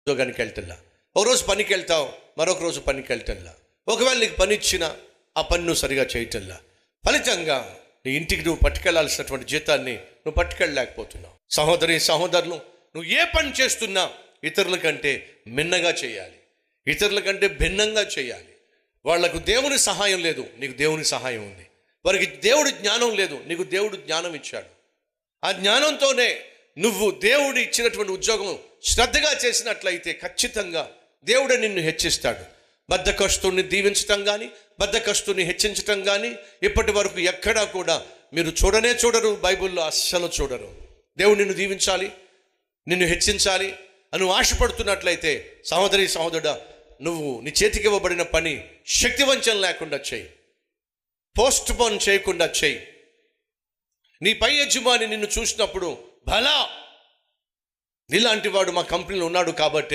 ఉద్యోగానికి వెళ్తున్నా, ఒకరోజు పనికి వెళ్తావు, మరొక రోజు పనికి వెళ్తున్నా. ఒకవేళ నీకు పని ఇచ్చినా ఆ పని నువ్వు సరిగా చేయటల్లా. ఫలితంగా నీ ఇంటికి నువ్వు పట్టుకెళ్లాల్సినటువంటి జీతాన్ని నువ్వు పట్టుకెళ్ళలేకపోతున్నావు. సహోదరి సహోదరులు, నువ్వు ఏ పని చేస్తున్నా ఇతరుల కంటే మిన్నగా చేయాలి, ఇతరుల కంటే భిన్నంగా చేయాలి. వాళ్లకు దేవుని సహాయం లేదు, నీకు దేవుని సహాయం ఉంది. వారికి దేవుడి జ్ఞానం లేదు, నీకు దేవుడు జ్ఞానం ఇచ్చాడు. ఆ జ్ఞానంతోనే నువ్వు దేవుడు ఇచ్చినటువంటి ఉద్యోగం శ్రద్ధగా చేసినట్లయితే ఖచ్చితంగా దేవుడే నిన్ను హెచ్చిస్తాడు. బద్ధకస్తుని దీవించటం కానీ, బద్ధకస్తుని హెచ్చించటం కానీ ఇప్పటి వరకు ఎక్కడా కూడా మీరు చూడరు, బైబిల్లో అస్సలు చూడరు. దేవుడు నిన్ను దీవించాలి, నిన్ను హెచ్చించాలి అని నువ్వు ఆశపడుతున్నట్లయితే సహోదరి సహోదరుడా, నువ్వు నీ చేతికి ఇవ్వబడిన పని శక్తివంచన లేకుండా చేయి, పోస్ట్ పోన్ చేయకుండా చేయి. నీ పై యజమాని నిన్ను చూసినప్పుడు, భలా నీలాంటి వాడు మా కంపెనీలో ఉన్నాడు కాబట్టి